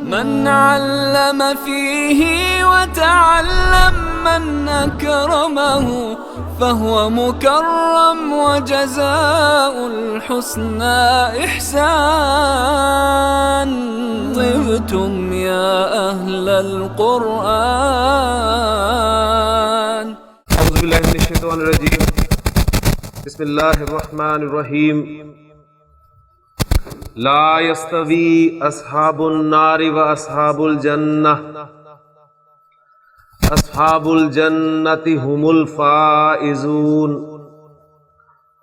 من علم فيه وتعلم من أكرمه فهو مكرم وجزاء الحسنى إحسان. طبتم يا أهل القرآن. أعوذ بالله من الشيطان الرجيم. بسم الله الرحمن الرحيم. لا يستوي أصحاب النار وأصحاب الجنة. أصحاب الجنة هم الفائزون.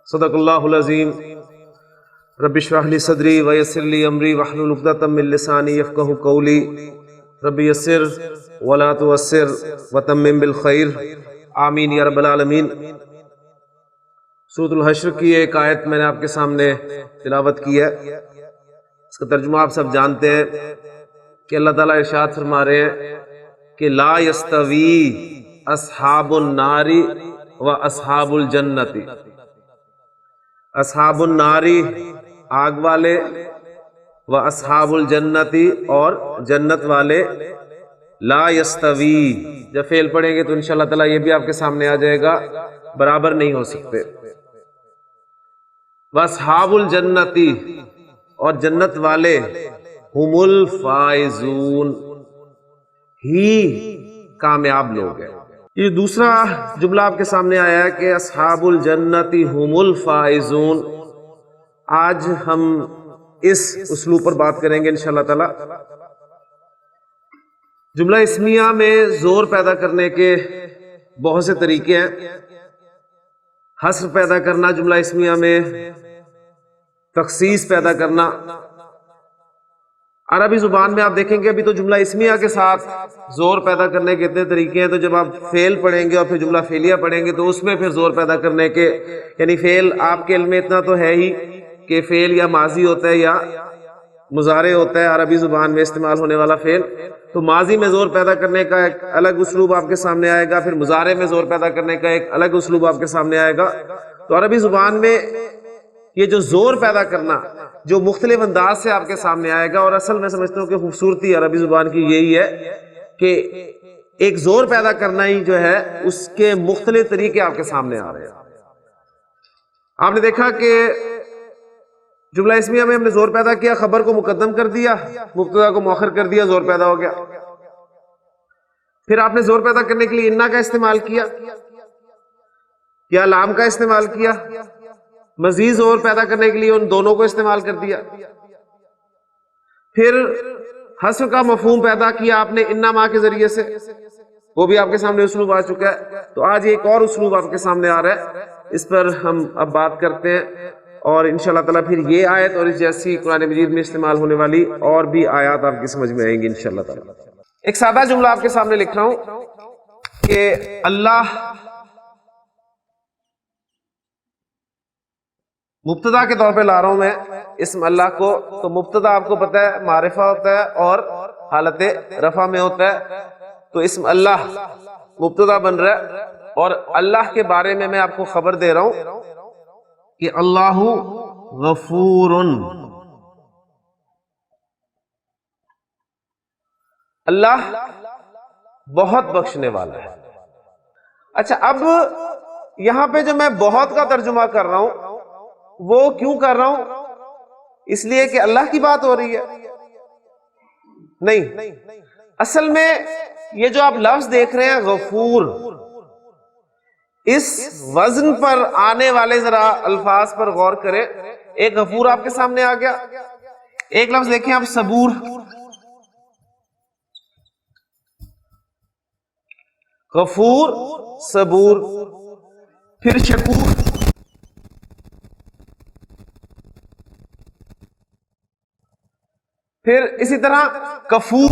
صدق الله العظيم. رب اشرح لي صدري ويسر لي أمري واحلل عقدة من لساني يفقهوا قولي. رب يسر ولا تعسر وتمم بالخير. آمین یا رب العالمین. سورۃ الحشر کی ایک آیت میں نے آپ کے سامنے تلاوت کی ہے. اس کا ترجمہ آپ سب جانتے ہیں کہ اللہ تعالیٰ ارشاد فرما رہے ہیں کہ لا یستوی اصحاب النار و اصحاب الجنت. اصحاب النار آگ والے، و اصحاب الجنت اور جنت والے. لا یستوی جب فعل پڑھیں گے تو انشاءاللہ تعالیٰ یہ بھی آپ کے سامنے آ جائے گا، برابر نہیں ہو سکتے. واصحاب الجنت اور جنت والے ہم الفائزون، ہی کامیاب لوگ ہیں. یہ دوسرا جملہ آپ کے سامنے آیا ہے کہ اصحاب الجنت ہم الفائزون. آج ہم اس اسلوب پر بات کریں گے انشاءاللہ تعالیٰ. جملہ اسمیہ میں زور پیدا کرنے کے بہت سے طریقے ہیں. حصر پیدا کرنا جملہ اسمیہ میں، تخصیص پیدا کرنا. عربی زبان میں آپ دیکھیں گے ابھی تو جملہ اسمیہ کے ساتھ زور پیدا کرنے کے اتنے طریقے ہیں، تو جب آپ فعل پڑھیں گے اور پھر جملہ فعلیہ پڑھیں گے تو اس میں پھر زور پیدا کرنے کے، یعنی فعل آپ کے علم میں اتنا تو ہے ہی کہ فعل یا ماضی ہوتا ہے یا مضارع ہوتا ہے عربی زبان میں استعمال ہونے والا فعل. تو ماضی میں زور پیدا کرنے کا ایک الگ اسلوب آپ کے سامنے آئے گا، پھر مضارع میں زور پیدا کرنے کا ایک الگ اسلوب آپ کے سامنے آئے گا. تو عربی زبان میں یہ جو زور پیدا کرنا جو مختلف انداز سے آپ کے سامنے آئے گا، اور اصل میں سمجھتا ہوں کہ خوبصورتی عربی زبان کی یہی ہے کہ ایک زور پیدا کرنا ہی جو ہے اس کے مختلف طریقے آپ کے سامنے آ رہے ہیں. آپ نے دیکھا کہ جملہ اسمیہ میں ہم نے زور پیدا کیا، خبر کو مقدم کر دیا، مبتدا کو مؤخر کر دیا، زور پیدا ہو گیا. پھر آپ نے زور پیدا کرنے کے لیے انا کا استعمال کیا یا لام کا استعمال کیا. مزید زور پیدا کرنے کے لیے ان دونوں کو استعمال کر دیا. پھر حصر کا مفہوم پیدا کیا آپ نے انا ما کے ذریعے سے، وہ بھی آپ کے سامنے اسلوب آ چکا ہے. تو آج ایک اور اسلوب آپ کے سامنے آ رہا ہے، اس پر ہم اب بات کرتے ہیں، اور انشاءاللہ تعالیٰ پھر یہ آیت اور اس جیسی قرآن مجید میں استعمال ہونے والی اور بھی آیات آپ کی سمجھ میں آئیں گی انشاءاللہ تعالیٰ. ایک سادہ جملہ آپ کے سامنے لکھ رہا ہوں کہ اللہ مبتدا کے طور پہ لا رہا ہوں میں اسم اللہ کو. تو مبتدا آپ کو پتہ ہے معرفہ ہوتا ہے اور حالت رفع میں ہوتا ہے. تو اسم اللہ مبتدا بن رہا ہے، اور اللہ کے بارے میں میں آپ کو خبر دے رہا ہوں کہ اللہ غفور، اللہ بہت بخشنے والا ہے. اچھا، اب یہاں پہ جو میں بہت کا ترجمہ کر رہا ہوں وہ کیوں کر رہا ہوں؟ اس لیے کہ اللہ کی بات ہو رہی ہے؟ نہیں، اصل میں یہ جو آپ لفظ دیکھ رہے ہیں غفور، اس وزن پر آنے والے ذرا الفاظ پر غور کریں. ایک غفور آپ کے سامنے آ گیا، ایک لفظ دیکھیں آپ صبور. غفور، صبور، پھر شکور، پھر اسی طرح کفور،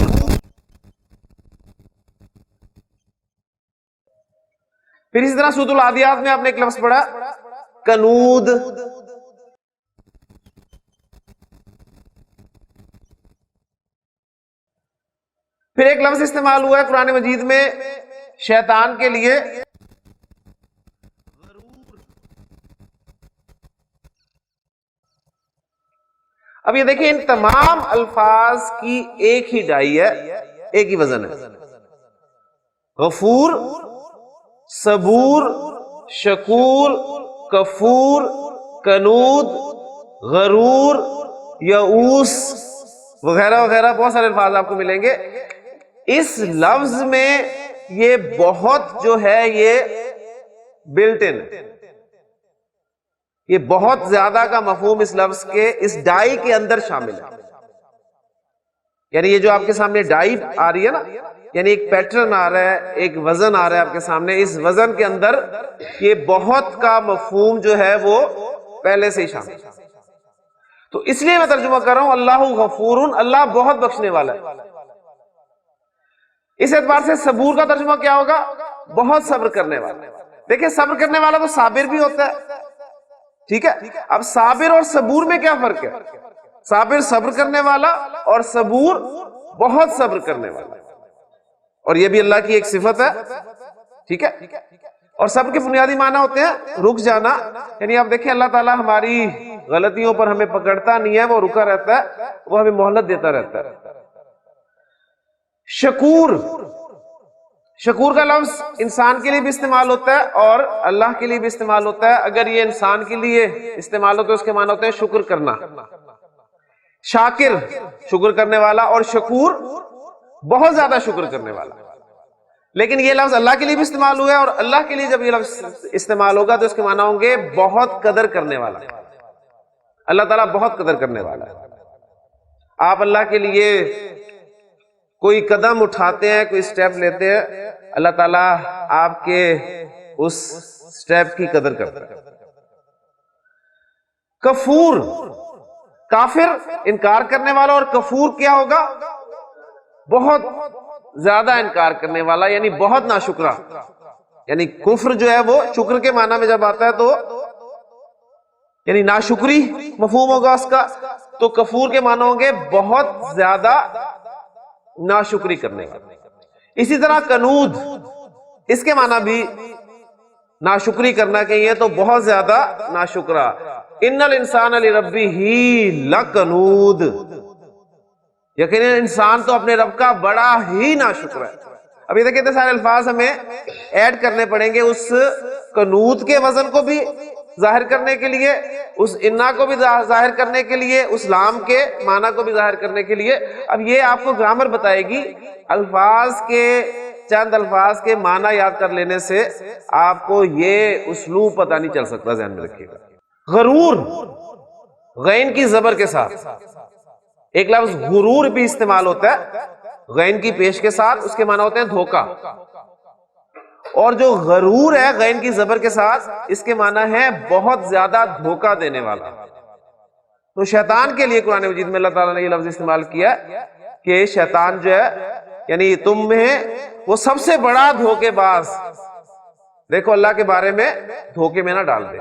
پھر اسی طرح سورۃ العادیات میں آپ نے ایک لفظ پڑھا کنود. پھر ایک لفظ استعمال ہوا ہے قرآن مجید میں شیطان کے لیے اب یہ دیکھیں ان تمام الفاظ کی ایک ہی ڈائی ہے، ایک ہی وزن ہے، غفور، صبور، شکور، کفور، کنود، غرور، یعوس وغیرہ وغیرہ بہت سارے الفاظ آپ کو ملیں گے۔ اس لفظ میں یہ بہت جو ہے یہ بلٹ ان، یہ بہت زیادہ کا مفہوم اس لفظ کے اس ڈائی کے اندر شامل ہے۔ یعنی یہ جو آپ کے سامنے ڈائی آ رہی ہے نا، یعنی ایک پیٹرن آ رہا ہے، ایک وزن آ رہا ہے آپ کے سامنے، اس وزن کے اندر یہ بہت کا مفہوم جو ہے وہ پہلے سے ہی شامل ہے۔ تو اس لیے میں ترجمہ کر رہا ہوں اللہ غفور، اللہ بہت بخشنے والا ہے۔ اس اعتبار سے صبور کا ترجمہ کیا ہوگا؟ بہت صبر کرنے والا۔ دیکھیں صبر کرنے والا تو صابر بھی ہوتا ہے، ٹھیک ہے؟ اب صابر اور صبور میں کیا فرق ہے؟ صابر صبر کرنے والا اور صبور بہت صبر کرنے والا، اور یہ بھی اللہ کی ایک صفت ہے، ٹھیک ہے؟ اور صبر کے بنیادی معنی ہوتے ہیں رک جانا، یعنی آپ دیکھیں اللہ تعالیٰ ہماری غلطیوں پر ہمیں پکڑتا نہیں ہے، وہ رکا رہتا ہے، وہ ہمیں مہلت دیتا رہتا ہے۔ شکور، شکور کا لفظ انسان کے لیے بھی استعمال ہوتا ہے اور اللہ کے لیے بھی استعمال ہوتا ہے۔ اگر یہ انسان کے لیے استعمال ہوتا ہے اس کے معنی ہوتے ہیں شکر کرنا، شاکر شکر کرنے والا، اور شکور بہت زیادہ شکر کرنے والا۔ لیکن یہ لفظ اللہ کے لیے بھی استعمال ہوا ہے، اور اللہ کے لیے جب یہ لفظ استعمال ہوگا تو اس کے معنی ہوں گے بہت قدر کرنے والا۔ اللہ تعالیٰ بہت قدر کرنے والا ہے۔ آپ اللہ کے لیے کوئی قدم اٹھاتے ہیں، کوئی سٹیپ لیتے ہیں، اللہ تعالیٰ آپ کے اس سٹیپ کی قدر کرتا ہے۔ کفور، کافر انکار کرنے والا، اور کفور کیا ہوگا؟ بہت زیادہ انکار کرنے والا، یعنی بہت ناشکرا۔ یعنی کفر جو ہے وہ شکر کے معنی میں جب آتا ہے تو یعنی ناشکری مفہوم ہوگا اس کا، تو کفور کے معنی ہوں گے بہت زیادہ ناشکری کرنے والا۔ اسی طرح کنود، اس کے معنی بھی ناشکری کرنا کہیں ہے تو بہت زیادہ ناشکرا۔ ان الانسان لربہ لکنود، یقیناً انسان تو اپنے رب کا بڑا ہی ناشکر ہے۔ اب یہ دیکھیں اتنے سارے الفاظ ہمیں ایڈ کرنے پڑیں گے اس کنود کے وزن کو بھی ظاہر کرنے کے لیے، اس انا کو بھی ظاہر کرنے کے لیے، اس لام کے معنی کو بھی ظاہر کرنے کے لیے۔ اب یہ آپ کو گرامر بتائے گی، الفاظ کے چند الفاظ کے معنی یاد کر لینے سے آپ کو یہ اسلوب پتہ نہیں چل سکتا، ذہن میں رکھیے گا۔ غرور، غین کی زبر کے ساتھ ایک لفظ غرور بھی استعمال ہوتا ہے، غین کی پیش کے ساتھ، اس کے معنی ہوتے ہیں دھوکہ۔ اور جو غرور ہے غین کی زبر کے ساتھ، اس کے معنی ہے بہت زیادہ دھوکہ دینے والا۔ تو شیطان کے لیے قرآن مجید میں اللہ تعالیٰ نے یہ لفظ استعمال کیا کہ شیطان جو ہے یعنی تم میں وہ سب سے بڑا دھوکے باز، دیکھو اللہ کے بارے میں دھوکے میں نہ ڈال دے۔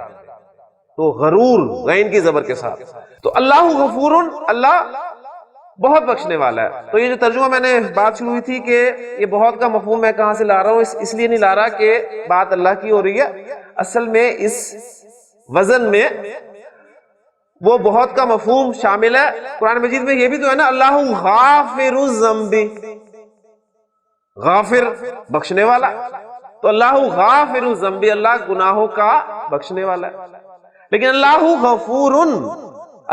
تو غرور غین کی زبر کے ساتھ۔ تو اللہ غفور، اللہ بہت بخشنے والا ہے۔ تو یہ جو ترجمہ میں نے بات شروع ہوئی تھی کہ یہ بہت کا مفہوم میں کہاں سے لا رہا ہوں، اس لیے نہیں لا رہا کہ بات اللہ کی ہو رہی ہے، اصل میں اس وزن میں وہ بہت کا مفہوم شامل ہے۔ قرآن مجید میں یہ بھی تو ہے نا، اللہ غافر الذنب، غافر بخشنے والا، تو اللہ غافر الذنب، اللہ گناہوں کا بخشنے والا ہے۔ لیکن اللہ غفور،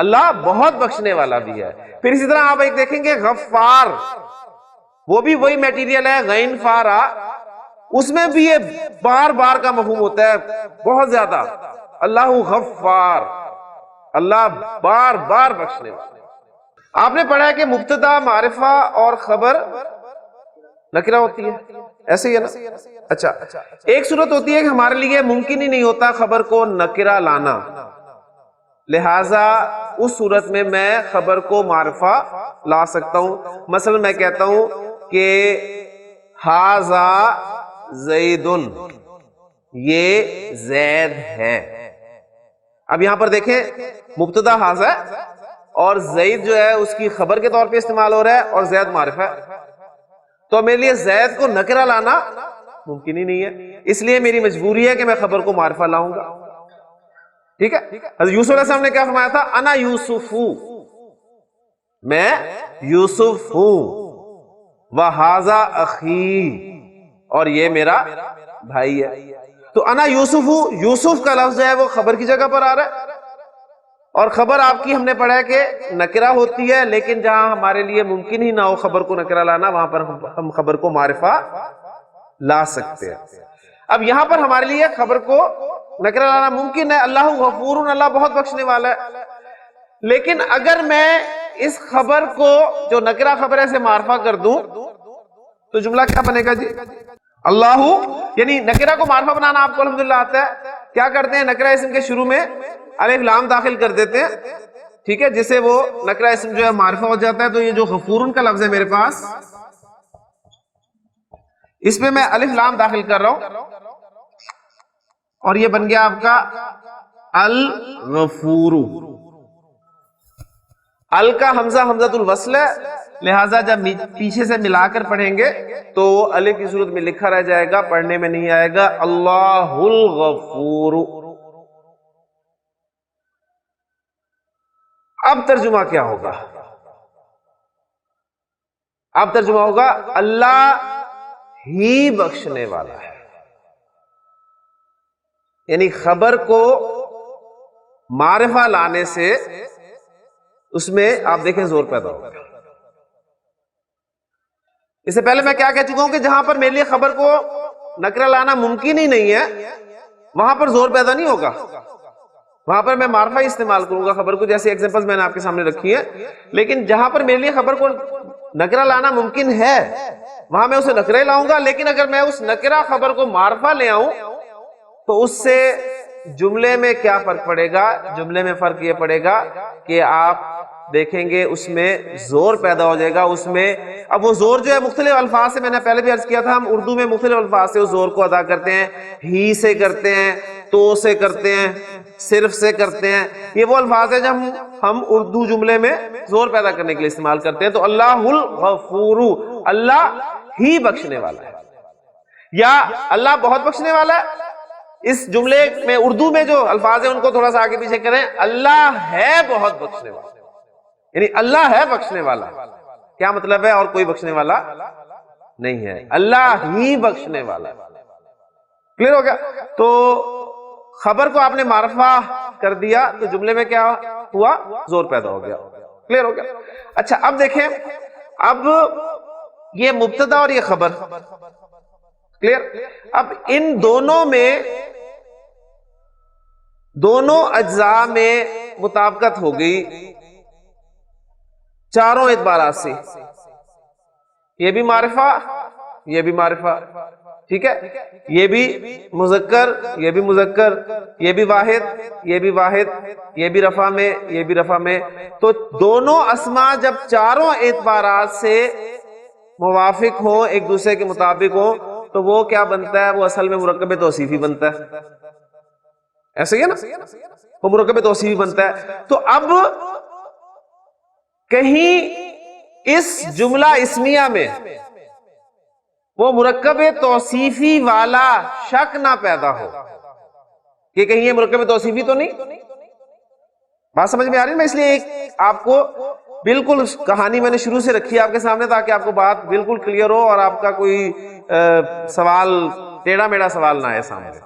اللہ بہت بخشنے والا بھی ہے۔ پھر اسی طرح آپ ایک دیکھیں گے غفار، وہ بھی وہی میٹیریل ہے، غین فارا، اس میں بھی یہ بار بار کا مفہوم ہوتا ہے، بہت زیادہ۔ اللہ غفار، اللہ بار بار بخشنے والا۔ آپ نے پڑھا ہے کہ مبتدا، معرفہ اور خبر نکرہ ہوتی ہے، ایسے ہی ہے نا؟ اچھا، ایک صورت ہوتی ہے کہ ہمارے لیے ممکن ہی نہیں ہوتا خبر کو نکرہ لانا، لہٰذا اس صورت میں میں خبر کو معرفہ لا سکتا ہوں۔ مثلا میں کہتا ہوں کہ ھذا زید، یہ زید ہے۔ اب یہاں پر دیکھیں مبتدا ھذا ہے اور زید جو ہے اس کی خبر کے طور پہ استعمال ہو رہا ہے اور زید معرفہ ہے، تو میرے لیے زید کو نکرہ لانا ممکن ہی نہیں ہے، اس لیے میری مجبوری ہے کہ میں خبر کو معرفہ لاؤں گا، ٹھیک ہے؟ حضرت یوسف علیہ السلام نے کیا فرمایا تھا؟ انا یوسف، میں یوسف ہوں، وہذا اخی، اور یہ میرا بھائی ہے. تو انا یوسف ہوں، یوسف کا لفظ جو ہے وہ خبر کی جگہ پر آ رہا ہے، اور خبر آپ کی ہم نے پڑھا ہے کہ نکرہ ہوتی ہے، لیکن جہاں ہمارے لیے ممکن ہی نہ ہو خبر کو نکرہ لانا، وہاں پر ہم خبر کو معرفہ لا سکتے ہیں. اب یہاں پر ہمارے لیے خبر کو نکرہ لانا ممکن ہے. اللہ غفور، اللہ بہت بخشنے والا ہے. لیکن اگر میں اس خبر کو جو نکرہ خبر ہے سے معرفہ کر دوں تو جملہ کیا بنے گا جی؟ اللہ، یعنی نکرہ کو معرفہ بنانا آپ کو الحمدللہ آتا ہے. کیا کرتے ہیں؟ نکرہ اسم کے شروع میں الف لام داخل کر دیتے ہیں، ٹھیک ہے، جس سے وہ نکرہ اسم جو ہے معرفہ ہو جاتا ہے. تو یہ جو غفورن کا لفظ ہے میرے پاس، اس میں میں الف لام داخل کر رہا ہوں اور یہ بن گیا آپ کا الغفور. ال کا حمزہ حمزۃ الوصل ہے، لہٰذا جب پیچھے سے ملا کر پڑھیں گے تو الف کی صورت میں لکھا رہ جائے گا، پڑھنے میں نہیں آئے گا. اللہ الغفور. اب ترجمہ کیا ہوگا؟ اب ترجمہ ہوگا اللہ ہی بخشنے والا ہے. یعنی خبر کو معرفہ لانے سے اس میں آپ دیکھیں زور پیدا ہوگا. اس سے پہلے میں کیا کہہ چکا ہوں کہ جہاں پر میرے لیے خبر کو نکرہ لانا ممکن ہی نہیں ہے وہاں پر زور پیدا نہیں ہوگا، وہاں پر میں معرفہ ہی استعمال کروں گا خبر کو، جیسے ایگزامپلز میں نے آپ کے سامنے رکھی ہے. لیکن جہاں پر میرے لیے خبر کو نکرہ لانا ممکن ہے وہاں میں اسے نکرہ لاؤں گا. لیکن اگر میں اس نکرہ خبر کو معرفہ لے آؤں تو اس سے جملے میں کیا فرق پڑے گا؟ جملے میں فرق یہ پڑے گا کہ آپ دیکھیں گے اس میں زور پیدا ہو جائے گا. اس میں اب وہ زور جو ہے مختلف الفاظ سے، میں نے پہلے بھی عرض کیا تھا، ہم اردو میں مختلف الفاظ سے اس زور کو ادا کرتے ہیں. ہی سے کرتے ہیں، تو سے کرتے ہیں، صرف سے کرتے ہیں. یہ وہ الفاظ ہیں جب ہم اردو جملے میں زور پیدا کرنے کے لیے استعمال کرتے ہیں. تو اللہ الغفور، اللہ ہی بخشنے والا ہے، یا اللہ بہت بخشنے والا ہے. اس جملے میں اردو میں جو الفاظ ہیں ان کو تھوڑا سا آگے پیچھے کریں. اللہ ہے بہت بخشنے والا، یعنی اللہ ہے بخشنے والا. کیا مطلب ہے؟ اور کوئی بخشنے والا نہیں ہے، اللہ ہی بخشنے والا ہے. کلیئر ہو گیا؟ تو خبر کو آپ نے معرفہ کر دیا تو جملے میں کیا ہوا؟ زور پیدا ہو گیا. کلیئر ہو گیا؟ اچھا اب دیکھیں، اب یہ مبتدا اور یہ خبر، کلیئر؟ اب ان دونوں میں، دونوں اجزاء میں مطابقت ہو گئی چاروں اعتبارات سے. یہ بھی معرفہ، یہ بھی معرفہ، ٹھیک ہے، یہ بھی مذکر، یہ بھی مذکر، یہ بھی واحد، یہ بھی واحد، یہ بھی رفع میں، یہ بھی رفع میں. تو دونوں اسماء جب چاروں اعتبارات سے موافق ہوں، ایک دوسرے کے مطابق ہوں، تو وہ کیا بنتا ہے؟ وہ اصل میں مرکب توصیفی بنتا ہے. ایسے ہی ہے نا، وہ مرکب توصیفی بنتا ہے. تو اب کہیں اس جملہ اسمیہ میں وہ مرکب توصیفی والا شک نہ پیدا ہو کہ کہیں یہ مرکب توصیفی تو نہیں. بات سمجھ میں آ رہی ہے؟ میں اس لیے ایک آپ کو بالکل کہانی میں نے شروع سے رکھی آپ کے سامنے تاکہ آپ کو بات بالکل کلیئر ہو اور آپ کا کوئی سوال، ٹیڑھا میڑھا سوال نہ آئے سامنے.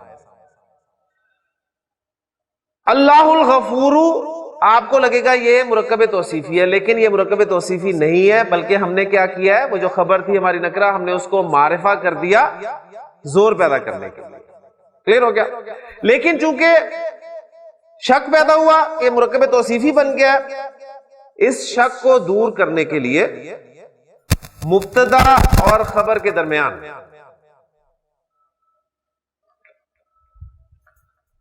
اللہ الغفور آپ کو لگے گا یہ مرکب توصیفی ہے، لیکن یہ مرکب توصیفی نہیں ہے، بلکہ ہم نے کیا کیا ہے؟ وہ جو خبر تھی ہماری نکرہ، ہم نے اس کو معرفہ کر دیا زور پیدا کرنے کے لیے. کلیئر ہو گیا؟ لیکن چونکہ شک پیدا ہوا، یہ مرکب توصیفی بن گیا، اس شک کو دور کرنے کے لیے مبتدا اور خبر کے درمیان،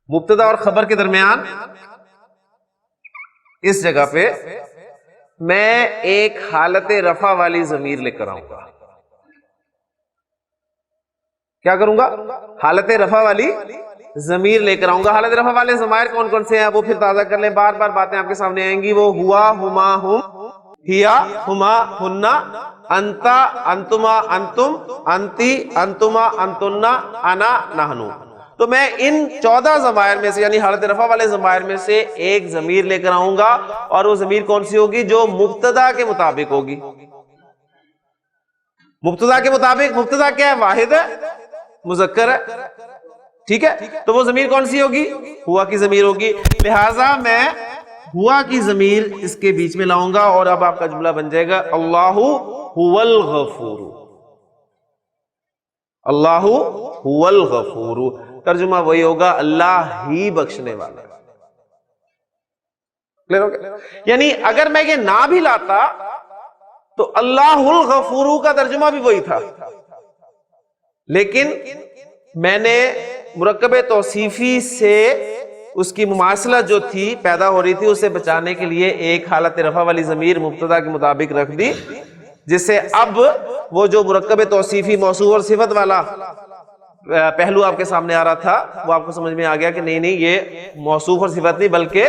مبتدا اور خبر کے درمیان اس جگہ پہ میں ایک حالت رفع والی ضمیر لے کر آؤں گا. کیا کروں گا؟ حالت رفع والی ضمیر لے کر آؤں گا. حالت رفع والے ضمائر کون کون سے ہیں وہ پھر تازہ کر لیں، بار بار باتیں آپ کے سامنے آئیں گی. وہ ہوا، ہما، ہم، ہیا، ہما، ہننا، انتا، انتما، انتم، انتی، انتما، انتنا، انا، نحنو. تو میں ان 14 ضمائر میں سے یعنی حالت رفع والے ضمائر میں سے ایک ضمیر لے کر آؤں گا، اور وہ ضمیر کون سی ہوگی؟ جو مبتدا کے مطابق ہوگی۔ مبتدا کے مطابق، مبتدا کیا ہے؟ واحد ہے، مذکر ہے، ٹھیک ہے؟ تو وہ ضمیر کون سی ہوگی؟ ہوا کی ضمیر ہوگی۔ لہٰذا میں ہوا کی ضمیر اس کے بیچ میں لاؤں گا، اور اب آپ کا جملہ بن جائے گا اللہ هو الغفور، اللہ هو الغفور۔ ترجمہ وہی ہوگا اللہ ہی بخشنے والا ہے۔ کلیئر ہو گیا؟ یعنی اگر میں یہ نہ بھی لاتا تو اللہ الغفور کا ترجمہ بھی وہی تھا، لیکن میں نے مرکب توصیفی سے اس کی مماثلت جو تھی پیدا ہو رہی تھی اسے بچانے کے لیے ایک حالت رفع والی ضمیر مبتدا کے مطابق رکھ دی، جس سے اب وہ جو مرکب توصیفی موصوف اور صفت والا پہلو آپ کے سامنے آ رہا تھا وہ آپ کو سمجھ میں آ گیا کہ نہیں یہ موصوف اور صفت نہیں بلکہ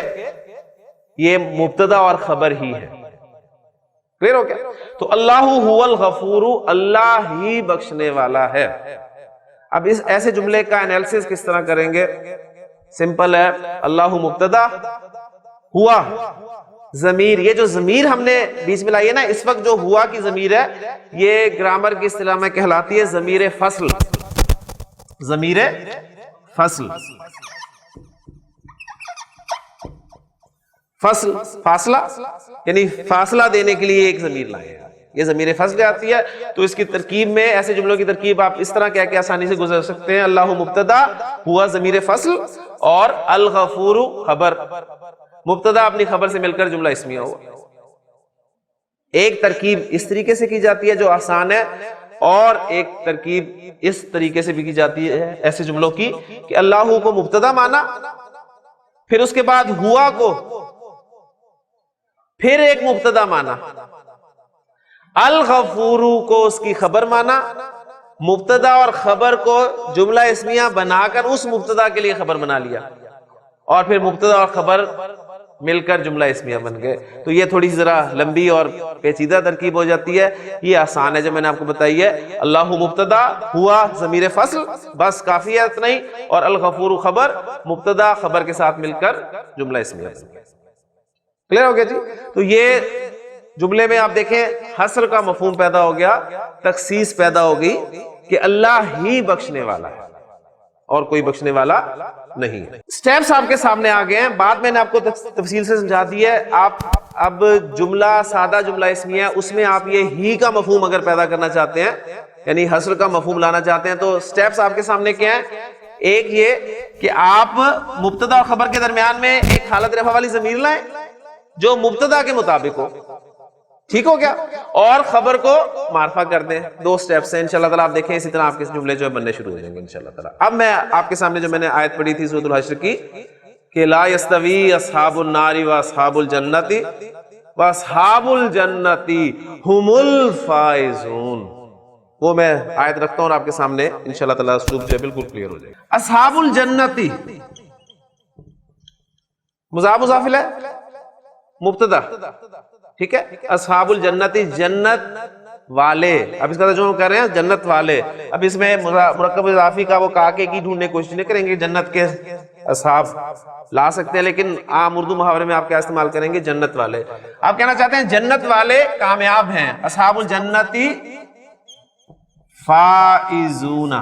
یہ مبتدا اور خبر ہی ہے۔ کلیئر ہو گیا؟ تو اللہ هو الغفور، اللہ ہی بخشنے والا ہے۔ اب اس ایسے جملے کا انالیسس کس طرح کریں گے؟ سمپل ہے، اللہ مبتدا، ہوا ضمیر، یہ جو ضمیر ہم نے بیچ میں لائی ہے نا اس وقت جو ہوا کی ضمیر ہے یہ گرامر کی اصطلاح میں کہلاتی ہے ضمیر فصل، ضمیر فصل، فصل فاصلہ یعنی فاصلہ دینے کے لیے ایک ضمیر لائے ہیں، یہ ضمیر فصل آتی ہے۔ تو اس کی ترکیب میں ایسے جملوں کی ترکیب آپ اس طرح کہہ کے آسانی سے گزر سکتے ہیں، اللہ مبتدا، ہوا ضمیر فصل، اور الغفور خبر، مبتدا اپنی خبر سے مل کر جملہ اسمیہ ہوا۔ ایک ترکیب اس طریقے سے کی جاتی ہے جو آسان ہے، اور ایک ترکیب اس طریقے سے بھی کی جاتی ہے ایسے جملوں کی کہ اللہ کو مبتدا مانا، پھر اس کے بعد ہوا کو پھر ایک مبتدا مانا، الغفور کو اس کی خبر مانا، مبتدا اور خبر کو جملہ اسمیہ بنا کر اس مبتدا کے لیے خبر بنا لیا، اور پھر مبتدا اور خبر مل کر جملہ اسمیہ بن گئے۔ تو یہ تھوڑی ذرا لمبی اور پیچیدہ ترکیب ہو جاتی ہے، یہ آسان ہے جو میں نے آپ کو بتائی ہے، اللہ مبتدا، ہوا ضمیر فصل، بس کافی ہے اتنا ہی، اور الغفور خبر، مبتدا خبر کے ساتھ مل کر جملہ اسمیہ بن گئے۔ کلیئر ہو گیا جی؟ تو یہ جملے میں آپ دیکھیں حصر کا مفہوم پیدا ہو گیا، تخصیص پیدا ہو گئی کہ اللہ ہی بخشنے والا ہے اور کوئی بخشنے والا نہیں ہے۔ سٹیپس آپ کے سامنے آ گئے ہیں، بعد میں نے آپ کو تفصیل سے سمجھا دی ہے۔ آپ اب جملہ سادہ جملہ اسمیہ ہے اس میں آپ یہ ہی کا مفہوم اگر پیدا کرنا چاہتے ہیں یعنی حصر کا مفہوم لانا چاہتے ہیں تو سٹیپس آپ کے سامنے کیا ہیں؟ ایک یہ کہ آپ مبتدا اور خبر کے درمیان میں ایک حالت رفع والی ضمیر لائیں جو مبتدا کے مطابق ہو، ٹھیک ہو گیا، اور خبر کو معرفہ کر دیں۔ دو سٹیپس ہیں، انشاءاللہ تعالیٰ آپ دیکھیں اسی طرح آپ کے جملے جو بننے شروع ہو جائیں گے انشاءاللہ تعالیٰ۔ اب میں آپ کے سامنے جو میں نے آیت پڑھی تھی سورۃ الحشر کی کہ لا یستوی اصحاب النار واصحاب الجنۃ واصحاب الجنۃ هم الفائزون، وہ میں آیت رکھتا ہوں اور آپ کے سامنے انشاءاللہ تعالیٰ اسلوب جو ہے بالکل کلیئر ہو جائے گا۔ اصحاب الجنۃ مضاف مضاف الیہ مبتدا، ٹھیک ہے، اصحاب الجنت جنت والے، اب اس کا ترجمہ کر رہے ہیں جنت والے۔ اب اس میں مرکب اضافی کا وہ کاکے کی ڈھونڈنے کی کوشش نہیں کریں گے، جنت کے اصحاب لا سکتے ہیں لیکن عام اردو محاورے میں آپ کیا استعمال کریں گے؟ جنت والے۔ آپ کہنا چاہتے ہیں جنت والے کامیاب ہیں، اصحاب الجنت فائزون،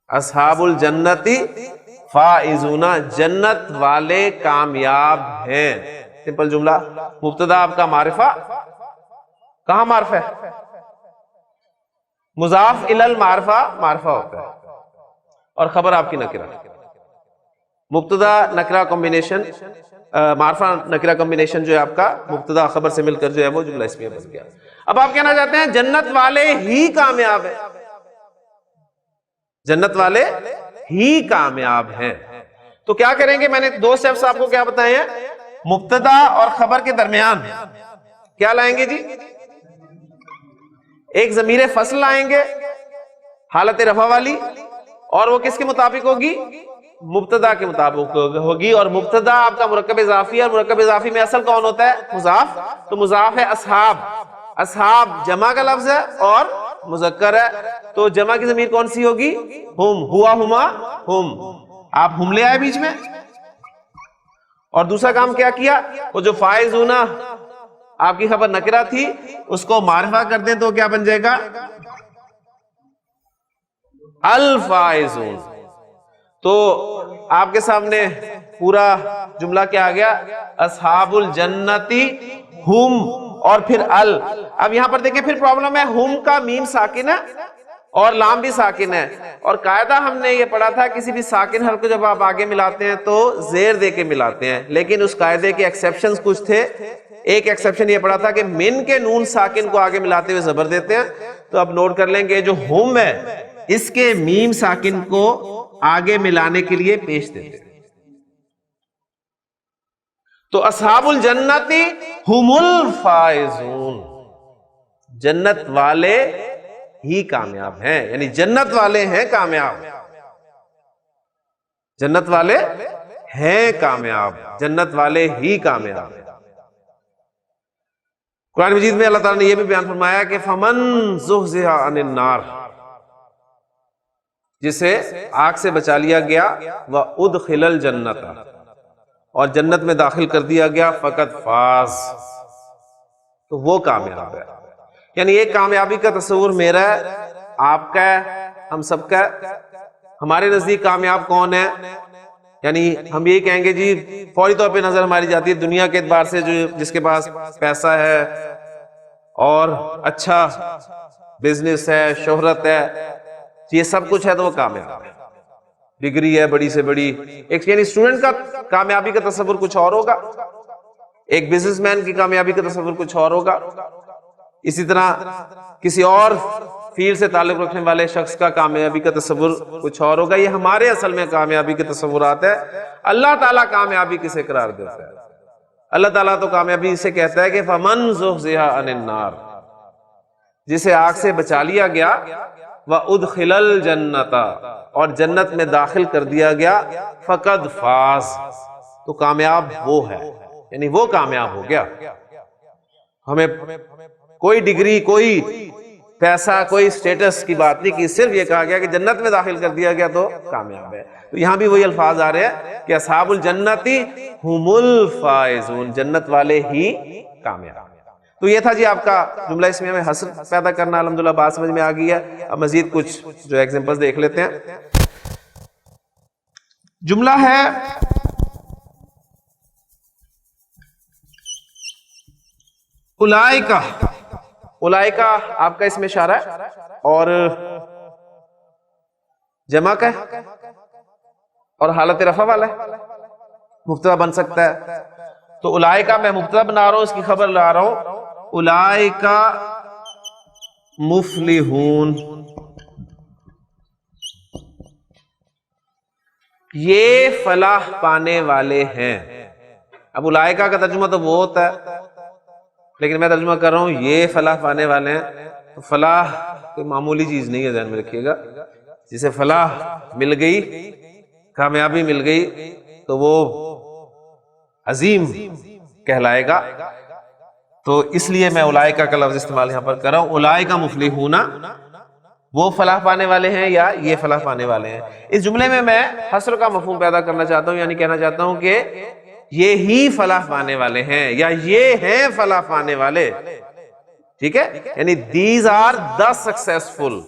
اصحاب الجنت فائزون، جنت والے کامیاب ہیں۔ سمپل جملہ، مبتدا آپ کا معرفہ، کہاں معرفہ ہے؟ مضاف الی المعرفہ معرفہ ہوتا ہے، اور خبر آپ کی نکرہ، مبتدا نکرہ کمبینیشن، معرفہ نکرہ کمبینیشن جو ہے آپ کا مبتدا خبر سے مل کر جو ہے وہ جملہ اسمیہ بن گیا۔ اب آپ کہنا چاہتے ہیں جنت والے ہی کامیاب ہیں، جنت والے ہی کامیاب ہیں، تو کیا کریں گے؟ میں نے دو سٹیپس آپ کو کیا بتائے ہیں؟ مبتدا اور خبر کے درمیان کیا لائیں گے جی؟ ایک ضمیر فصل لائیں گے حالت رفع والی، اور وہ کس کے مطابق ہوگی؟ مبتدا کے مطابق ہوگی، اور مبتدا آپ کا مرکب اضافی ہے، اور مرکب اضافی میں اصل کون ہوتا ہے؟ مضاف، تو مضاف ہے اصحاب، اصحاب جمع کا لفظ ہے اور مذکر ہے تو جمع کی ضمیر کون سی ہوگی؟ ہم، ہوا ہما ہم. آپ ہم لے آئے بیچ میں. اور دوسرا کام کیا کیا؟ وہ جو فائزون آپ کی خبر نکرہ تھی اس کو معرفہ کر دیں تو کیا بن جائے گا؟ الفائزون. تو آپ کے سامنے پورا جملہ کیا آ گیا؟ اصحاب الجنتی ہم اور پھر ال. اب یہاں پر دیکھیں پھر پرابلم ہے، ہم کا میم ساکن ہے اور لام بھی ساکن ہے، اور قاعدہ ہم نے یہ پڑھا تھا کسی بھی ساکن حرف کو جب آپ آگے ملاتے ہیں تو زیر دے کے ملاتے ہیں، لیکن اس قاعدے کے ایکسیپشنز کچھ تھے. ایک ایکسیپشن یہ پڑھا تھا کہ من کے نون ساکن کو آگے ملاتے ہوئے زبر دیتے ہیں. تو اب نوٹ کر لیں گے جو ہم ہے اس کے میم ساکن کو آگے ملانے کے لیے پیش دیتے ہیں. تو اصحاب الجنتی ہم الفائزون، جنت والے ہی کامیاب ہیں، یعنی جنت والے ہیں کامیاب، جنت والے ہیں کامیاب، جنت والے ہی کامیاب. قرآن مجید میں اللہ تعالیٰ نے یہ بھی بیان فرمایا کہ فمن زحزح عن النار، جسے آگ سے بچا لیا گیا، وادخل الجنت، اور جنت میں داخل کر دیا گیا، فقط فاز، تو وہ کامیاب ہے. یعنی ایک کامیابی کا تصور میرا ہے، آپ کا ہے، ہم سب کا ہے. ہمارے نزدیک کامیاب کون ہے؟ یعنی ہم یہی کہیں گے جی فوری طور پہ نظر ہماری جاتی ہے دنیا کے اعتبار سے جو جس کے پاس پیسہ ہے اور اچھا بزنس ہے، شہرت ہے، یہ سب کچھ ہے تو وہ کامیاب ہے. ڈگری ہے بڑی سے بڑی. ایک یعنی اسٹوڈنٹ کا کامیابی کا تصور کچھ اور ہوگا، ایک بزنس مین کی کامیابی کا تصور کچھ اور ہوگا، اسی طرح کسی اور فیلڈ سے تعلق رکھنے والے شخص کا کامیابی کا تصور کچھ اور ہوگا. یہ ہمارے اصل میں کامیابی کے تصورات ہے. اللہ تعالیٰ کامیابی کسے قرار دیتا ہے؟ اللہ تعالیٰ تو کامیابی اسے کہتا ہے کہ فمن زحزح عن النار، جسے آگ سے بچا لیا گیا، وادخل الجنت، اور جنت میں داخل کر دیا گیا، فقد فاز، تو کامیاب وہ ہے، یعنی وہ کامیاب ہو گیا. ہمیں کوئی ڈگری، کوئی پیسہ، کوئی سٹیٹس کی بات نہیں کی، صرف یہ کہا گیا کہ جنت میں داخل کر دیا گیا تو کامیاب ہے. تو یہاں بھی وہی الفاظ آ رہے ہیں کہ اصحاب الجنتی ہم الفائزون، جنت والے ہی کامیاب. تو یہ تھا جی آپ کا جملہ اسمیہ میں حصر پیدا کرنا. الحمدللہ بات سمجھ میں آ گئی ہے. اب مزید کچھ جو ایگزامپلز دیکھ لیتے ہیں. جملہ ہے اولئک. اولئک آپ کا اس میں اشارہ ہے اور جمع کا ہے اور حالت رفع والا ہے، مبتدا بن سکتا ہے. تو اولئک میں مبتدا بنا رہا ہوں، اس کی خبر لا رہا ہوں، اولئک مفلحون، یہ فلاح پانے والے ہیں. اب اولئک کا ترجمہ تو وہ ہوتا ہے، لیکن میں ترجمہ کر رہا ہوں یہ فلاح پانے والے ہیں. تو فلاح کوئی معمولی چیز نہیں ہے، ذہن میں رکھیے گا. جسے فلاح مل گئی، کامیابی مل گئی، تو وہ عظیم کہلائے گا. تو اس لیے میں اولئک کا لفظ استعمال یہاں پر کر رہا ہوں. اولئک مفلحون، وہ فلاح پانے والے ہیں یا یہ فلاح پانے والے ہیں. اس جملے میں میں حصر کا مفہوم پیدا کرنا چاہتا ہوں، یعنی کہنا چاہتا ہوں کہ یہ ہی فلاح پانے والے ہیں یا یہ ہیں فلاح پانے والے. ٹھیک ہے، یعنی these are the successful.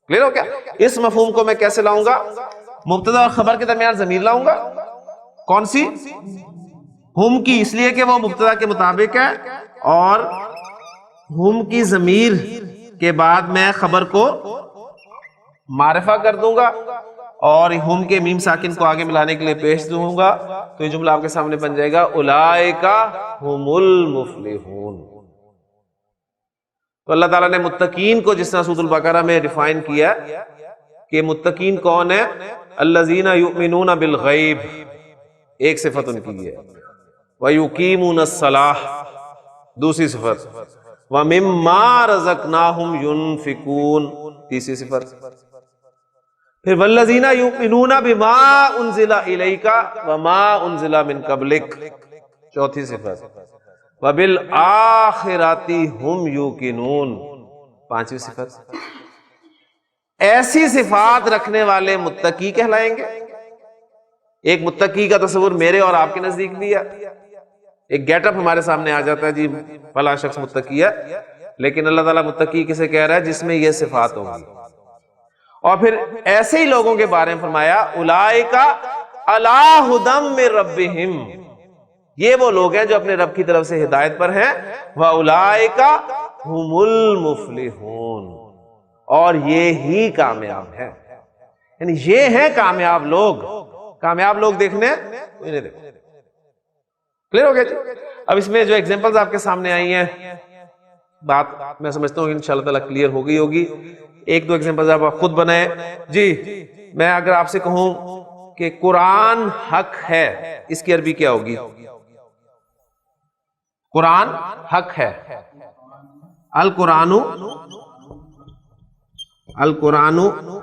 Clear ہو کیا؟ اس مفہوم کو میں کیسے لاؤں گا؟ مبتدا اور خبر کے درمیان ضمیر لاؤں گا. کون سی؟ ہم کی، اس لیے کہ وہ مبتدا کے مطابق ہے، اور ہم کی ضمیر کے بعد میں خبر کو معرفہ کر دوں گا اور ہم کے میم ساکن کو آگے ملانے کے لیے پیش دوں گا. تو یہ جملہ آپ کے سامنے بن جائے گا اولئک ہم المفلحون. تو اللہ تعالیٰ نے متقین کو جس طرح سورۃ البقرہ میں ڈیفائن کیا کہ متقین کون ہے، الذین یؤمنون بالغیب، ایک صفت ان کی ہے، وَيُقِيمُونَ الصَّلَاةَ دوسری صفت، وَمِمَّا رَزَقْنَاهُمْ يُنْفِقُونَ تیسری صفت، پھر وَالَّذِينَ يُؤْمِنُونَ بِمَا أُنزِلَ إِلَيْكَ وَمَا أُنزِلَ مِن قَبْلِكَ چوتھی صفت، وَبِالْآخِرَةِ هُمْ يُوقِنُونَ 5ویں صفت، ایسی صفات رکھنے والے متقی کہلائیں گے. ایک متقی کا تصور میرے اور آپ کے نزدیک بھی ہے. ایک گیٹ اپ ہمارے سامنے آ جاتا ہے جی فلاں شخص متقی ہے، لیکن اللہ تعالیٰ متقی کسے کہہ رہا ہے؟ جس میں یہ صفات ہوں گی. اور پھر ایسے ہی لوگوں کے بارے میں فرمایا اولئک علی ھدی من ربہم، یہ وہ لوگ ہیں جو اپنے رب کی طرف سے ہدایت پر ہیں. واولئک ھم المفلحون، اور یہ ہی کامیاب ہیں. یعنی یہ ہیں کامیاب لوگ. کامیاب لوگ دیکھنے انہیں دیکھو. کلیئر ہو گیا جی؟ اب اس میں جو ایگزامپلز آپ کے سامنے آئی ہیں، بات میں سمجھتا ہوں انشاءاللہ تعالیٰ کلیئر ہو گئی ہوگی. ایک دو ایگزامپلز آپ خود بنائیں. جی میں اگر آپ سے کہوں کہ قرآن حق ہے، اس کی عربی کیا ہوگی؟ قرآن حق ہے. القرآن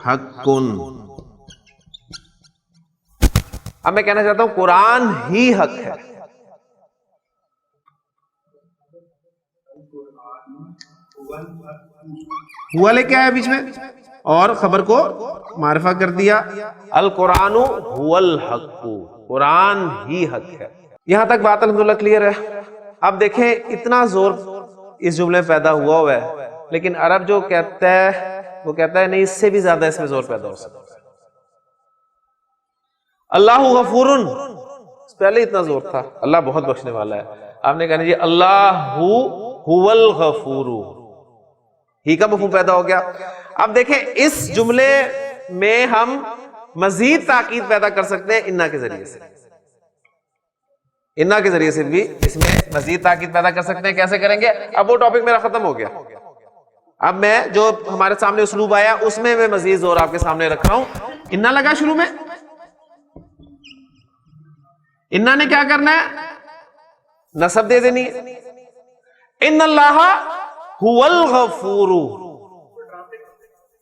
حق. اب میں کہنا چاہتا ہوں قرآن ہی حق ہے. ہوا لے کیا ہے بیچ میں اور خبر کو معرفہ کر دیا. القرآن هو الحق، قرآن ہی حق ہے. یہاں تک بات الحمدللہ کلیئر ہے. اب دیکھیں اتنا زور اس جملے میں پیدا ہوا ہے، لیکن عرب جو کہتا ہے وہ کہتا ہے نہیں، اس سے بھی زیادہ اس میں زور پیدا ہو سکتا ہے. اللہ غفورن، پہلے اتنا زور تھا اللہ بہت بخشنے والا ہے. آپ نے کہنا جی اللہ هو الغفور، ہی کا مفہوم پیدا ہو گیا. اب دیکھیں اس جملے میں ہم مزید تاکید پیدا کر سکتے ہیں انا کے ذریعے سے. انا کے ذریعے سے بھی اس میں مزید تاکید پیدا کر سکتے ہیں. کیسے کریں گے؟ اب وہ ٹاپک میرا ختم ہو گیا. اب میں جو ہمارے سامنے اسلوب آیا اس میں مزید زور آپ کے سامنے رکھ رہا ہوں. انا لگا شروع میں، انا نے کیا کرنا ہے؟ نصب دے دینی ہے. ان اللہ هو الغفور.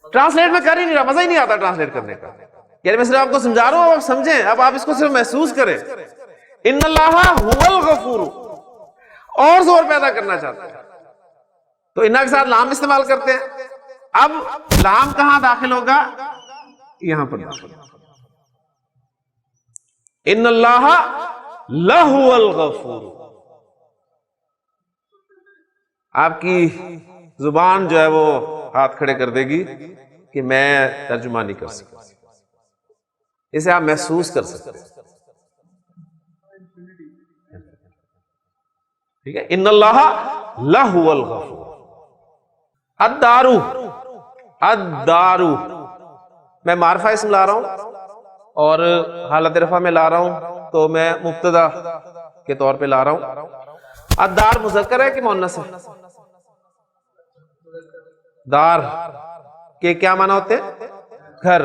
ٹرانسلیٹ میں کر ہی نہیں رہا، مزہ ہی نہیں آتا ٹرانسلیٹ کرنے کا. یعنی میں صرف آپ کو سمجھا رہا ہوں، آپ سمجھیں، اب آپ اس کو صرف محسوس کریں. ان اللہ هو الغفور، اور زور پیدا کرنا چاہتا ہے تو انا کے ساتھ لام استعمال کرتے ہیں. اب لام کہاں داخل ہوگا؟ یہاں پر داخل. ان اللہ لہو الغفور. آپ کی زبان جو ہے وہ ہاتھ کھڑے کر دے گی کہ میں ترجمہ نہیں کر سکتا. اسے آپ محسوس کر سکتے ہیں. ٹھیک ہے. ان اللہ لہو الغفور. الدارو، الدارو میں معرفہ اسم لا رہا ہوں اور حالت رفع میں لا رہا ہوں تو میں مبتدا کے طور پہ لا رہا ہوں. الدار مذکر ہے کہ مؤنث ہے؟ دار کے کیا معنی ہوتے ہیں؟ گھر.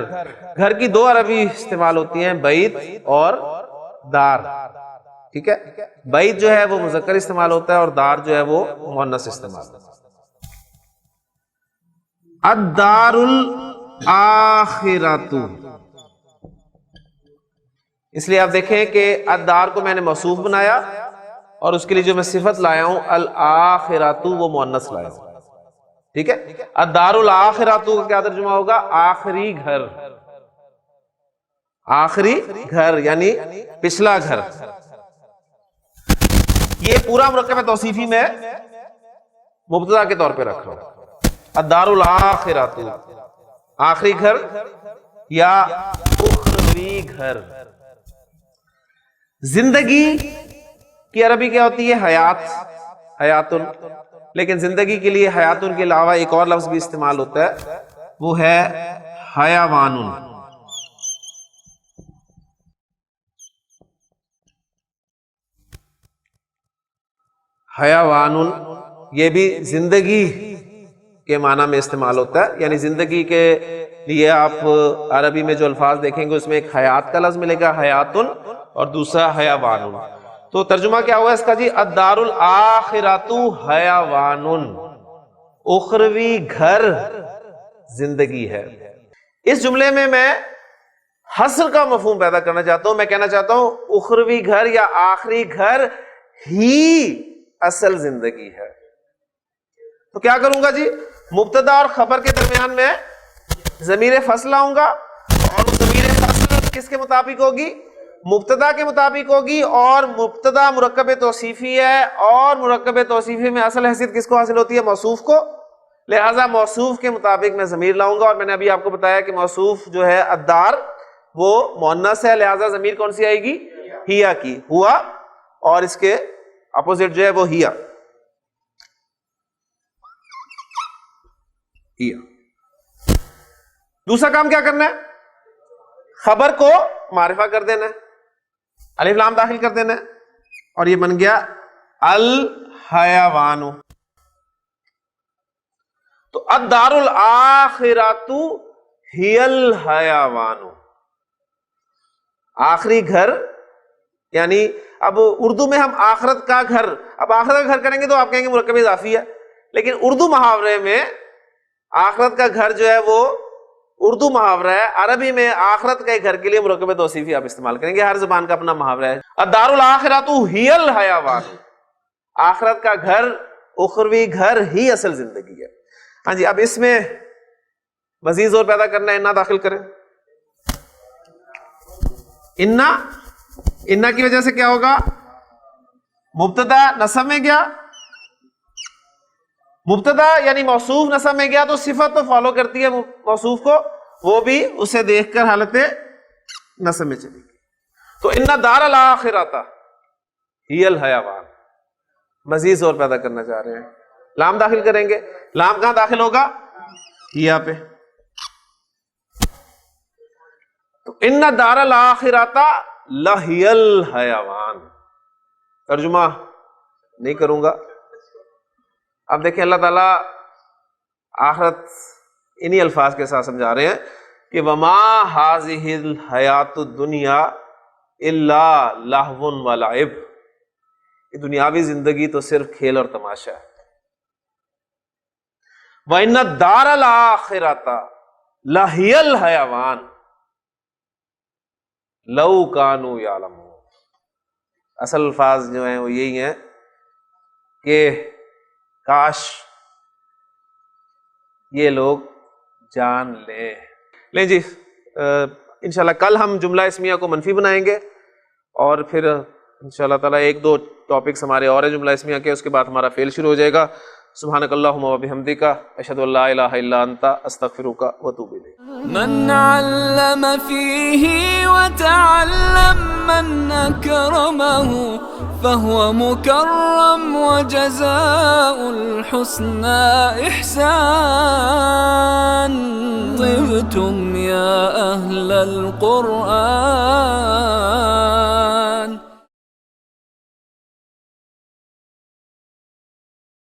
گھر کی دو عربی استعمال ہوتی ہیں، بیت اور دار. ٹھیک ہے. بیت جو ہے وہ مذکر استعمال ہوتا ہے اور دار جو ہے وہ مؤنث استعمال ہوتا ہے. الدار الاخرۃ، اس لیے آپ دیکھیں کہ الدار کو میں نے موصوف بنایا اور اس کے لیے جو میں صفت لایا ہوں الاخرۃ وہ مؤنث لایا ہوں. ٹھیک ہے. الدار الاخرۃ کا کیا ترجمہ ہوگا؟ آخری گھر. آخری گھر یعنی پچھلا گھر. یہ پورا مرکب توصیفی میں مبتدا کے طور پہ رکھ رہا ہوں. الدار الاخرۃ، آخری گھر یا اخروی گھر. زندگی کی عربی کیا ہوتی ہے؟ حیات، حیاتن. لیکن زندگی کے لیے حیاتن کے علاوہ ایک اور لفظ بھی استعمال ہوتا ہے، وہ ہے حیوانن. حیوانن یہ بھی زندگی کے معنی میں استعمال ہوتا ہے. یعنی زندگی کے لیے آپ عربی میں جو الفاظ دیکھیں گے اس میں ایک حیات کا لفظ ملے گا، حیاتن، اور دوسرا حیوانن. تو ترجمہ کیا ہوا اس کا جی؟ الدار الاخرۃ حیوانن، اخروی گھر زندگی ہے. اس جملے میں حصر کا مفہوم پیدا کرنا چاہتا ہوں. میں کہنا چاہتا ہوں اخروی گھر یا آخری گھر ہی اصل زندگی ہے. تو کیا کروں گا جی؟ مبتدا اور خبر کے درمیان میں ضمیر فصل لاؤں گا اور ضمیر فصل کس کے مطابق ہوگی؟ مبتدا کے مطابق ہوگی، اور مبتدا مرکب توصیفی ہے، اور مرکب توصیفی میں اصل حیثیت کس کو حاصل ہوتی ہے؟ موصوف کو، لہذا موصوف کے مطابق میں ضمیر لاؤں گا، اور میں نے ابھی آپ کو بتایا کہ موصوف جو ہے الدار وہ مؤنث ہے، لہذا ضمیر کون سی آئے گی؟ ہیا کی، ہوا، اور اس کے اپوزٹ جو ہے وہ ہیا. دوسرا کام کیا کرنا ہے؟ خبر کو معرفہ کر دینا ہے، الف لام داخل کر دینا ہے، اور یہ بن گیا الحیوان. تو الدار الاخرۃ ہی الحیوان، آخری گھر، یعنی اب اردو میں ہم آخرت کا گھر، اب آخرت کا گھر کریں گے تو آپ کہیں گے مرکب اضافی ہے، لیکن اردو محاورے میں آخرت کا گھر جو ہے وہ اردو محاورہ ہے، عربی میں آخرت کے گھر کے لیے مرکب توصیفی آپ استعمال کریں گے، ہر زبان کا اپنا محاورہ ہے. الدار الاخرۃ ہی الحیوان، آخرت کا گھر، اخروی گھر ہی اصل زندگی ہے. ہاں جی، اب اس میں مزید زور پیدا کرنا ہے، انا داخل کریں. انا کی وجہ سے کیا ہوگا؟ مبتدا نصب میں گیا، مبتدا یعنی موصوف نصب میں گیا تو صفت تو فالو کرتی ہے موصوف کو، وہ بھی اسے دیکھ کر حالت نصب میں چلی گئی. تو ان دار الاخرۃ ہی الحیوان، مزید زور پیدا کرنا چاہ رہے ہیں، لام داخل کریں گے. لام کہاں داخل ہوگا؟ ہیا پہ. تو ان دار الاخرۃ لہی الحیوان، ترجمہ نہیں کروں گا. اب دیکھیں اللہ تعالیٰ آخرت انہی الفاظ کے ساتھ سمجھا رہے ہیں کہ وما هذه الحیات الدنیا الا لہو ولعب، یہ دنیاوی زندگی تو صرف کھیل اور تماشا ہے. وَإِنَّ الدَّارَ الْآخِرَةَ لَهِيَ الْحَيَوَانُ لَوْ كَانُوا يَعْلَمُونَ. اصل الفاظ جو ہیں وہ یہی ہیں کہ کاش یہ لوگ جان لیں جی. انشاءاللہ کل ہم جملہ اسمیہ کو منفی بنائیں گے، اور پھر انشاءاللہ تعالیٰ ایک دو ٹاپکس ہمارے اور ہیں جملہ اسمیہ کے، اس کے بعد ہمارا فعل شروع ہو جائے گا. سبحانک اللہم و بحمدک، اشہد ان لا الہ الا انت، استغفرک و اتوب الیک. من علم فيه وتعلم من أكرمه فهو مكرم وجزاء الحسنى إحسان. طبتم يا أهل القرآن.